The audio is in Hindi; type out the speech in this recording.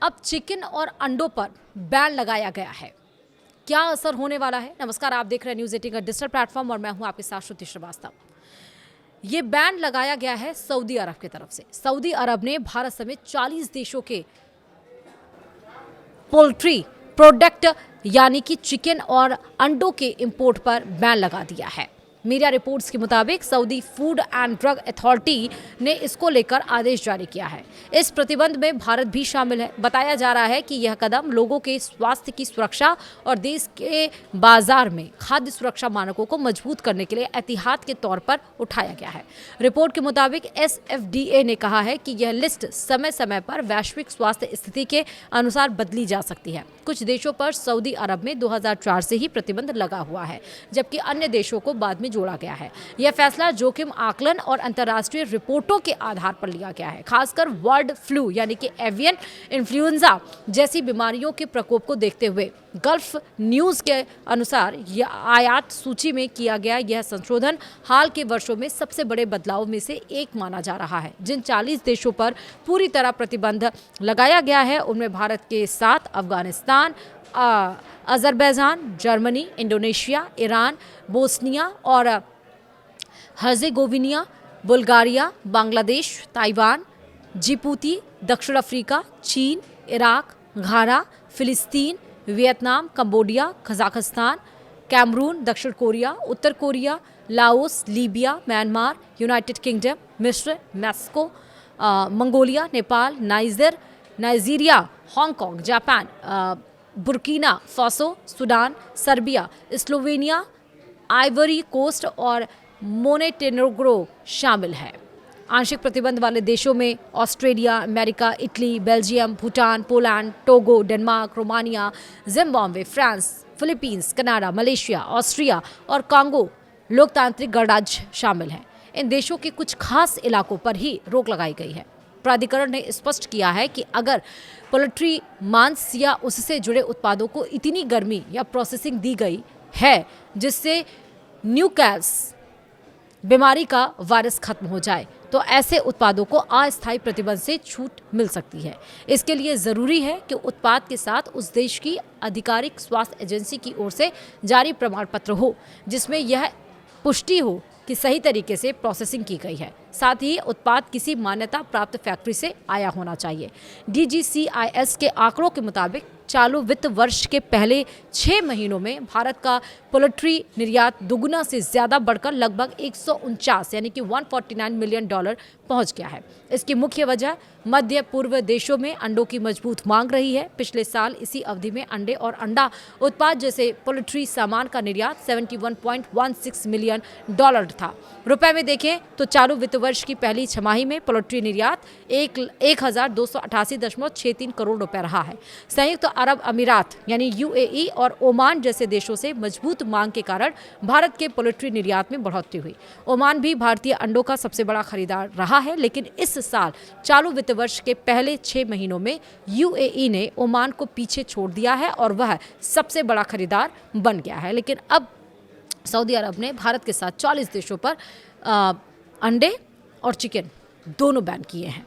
अब चिकन और अंडों पर बैन लगाया गया है। क्या असर होने वाला है? नमस्कार, आप देख रहे हैं न्यूज़ 18 का डिजिटल प्लेटफॉर्म और मैं हूं आपके साथ श्रुति श्रीवास्तव। ये बैन लगाया गया है सऊदी अरब की तरफ से। सऊदी अरब ने भारत समेत 40 देशों के पोल्ट्री प्रोडक्ट यानी कि चिकन और अंडों के इंपोर्ट पर बैन लगा दिया है। मीडिया रिपोर्ट्स के मुताबिक Saudi food and drug authority ने इसको लेकर आदेश जारी किया है। इस प्रतिबंध में भारत भी शामिल है। बताया जा रहा है कि यह कदम लोगों के स्वास्थ्य की सुरक्षा और देश के बाजार में खाद्य सुरक्षा मानकों को मजबूत करने के लिए एहतियात के तौर पर उठाया गया है। रिपोर्ट के मुताबिक SFDA ने कहा है कि यह लिस्ट समय समय पर वैश्विक स्वास्थ्य स्थिति के अनुसार बदली जा सकती है। कुछ देशों पर सऊदी अरब में 2004 से ही प्रतिबंध लगा हुआ है, जबकि अन्य देशों को बाद में जोड़ा गया है। यह फैसला जोखिम आकलन और अंतर्राष्ट्रीय रिपोर्टों के आधार पर लिया गया है, खासकर बर्ड फ्लू यानी कि एवियन इन्फ्लुएंजा जैसी बीमारियों के प्रकोप को देखते हुए। गल्फ न्यूज के अनुसार यह आयात सूची में किया गया यह संशोधन हाल के वर्षों में सबसे बड़े बदलाव में से एक माना जा रहा है। जिन 40 देशों पर पूरी तरह प्रतिबंध लगाया गया है उनमें भारत के साथ Afghanistan, Azerbaijan, Germany, Indonesia, Iran, Bosnia और Herzegovina, Bulgaria, Bangladesh, Taiwan, Djibouti, दक्षिण अफ्रीका, चीन, इराक, घाना, फिलिस्तीन, वियतनाम, कंबोडिया, कजाकिस्तान, कैमरून, दक्षिण कोरिया, उत्तर Korea, Laos, Libya, Myanmar, United Kingdom, मिस्र, Mexico, Mongolia, Nepal, Nigeria, Hong Kong, Japan, Burkina Faso, Sudan, Serbia, Slovenia, Ivory Coast और मोनेटेनेग्रो शामिल है। आंशिक प्रतिबंध वाले देशों में Australia, America, Italy, Belgium, Bhutan, Poland, Togo, Denmark, Romania, Zimbabwe, France, Philippines, Canada, Malaysia, Austria और कांगो लोकतांत्रिक गणराज्य शामिल हैं। इन देशों के कुछ खास इलाकों पर ही रोक लगाई गई है। प्राधिकरण ने स्पष्ट किया है कि अगर पोल्ट्री मांस या उससे जुड़े उत्पादों को इतनी गर्मी या प्रोसेसिंग दी गई है जिससे न्यूकैल्स बीमारी का वायरस खत्म हो जाए तो ऐसे उत्पादों को अस्थायी प्रतिबंध से छूट मिल सकती है। इसके लिए जरूरी है कि उत्पाद के साथ उस देश की आधिकारिक स्वास्थ्य एजेंसी की ओर से जारी प्रमाण पत्र हो जिसमें यह पुष्टि हो कि सही तरीके से प्रोसेसिंग की गई है। साथ ही उत्पाद किसी मान्यता प्राप्त फैक्ट्री से आया होना चाहिए। DGCIS के आंकड़ों के मुताबिक चालू वित्त वर्ष के पहले 6 महीनों में भारत का पोल्ट्री निर्यात दुगुना से ज्यादा बढ़कर लगभग 149 यानी कि $149 मिलियन पहुंच गया है। इसकी मुख्य वजह मध्य पूर्व देशों में अंडों की मजबूत मांग रही है। पिछले साल इसी अवधि में अंडे और अंडा उत्पाद जैसे पोल्ट्री सामान का निर्यात $71.16 मिलियन था। रुपए में देखें तो चालू वित्त वर्ष की पहली छमाही में पोल्ट्री निर्यात 1,288.63 करोड़ रुपए रहा है। संयुक्त अरब अमीरात यानी UAE और ओमान जैसे देशों से मजबूत मांग के कारण भारत के पोल्ट्री निर्यात में बढ़ोतरी हुई। ओमान भी भारतीय अंडों का सबसे बड़ा खरीदार रहा है, लेकिन इस साल चालू वित्त वर्ष के पहले 6 महीनों में UAE ने ओमान को पीछे छोड़ दिया है और वह सबसे बड़ा खरीदार बन गया है। लेकिन अब सऊदी अरब ने भारत के साथ 40 देशों पर अंडे और चिकन दोनों बैन किए हैं।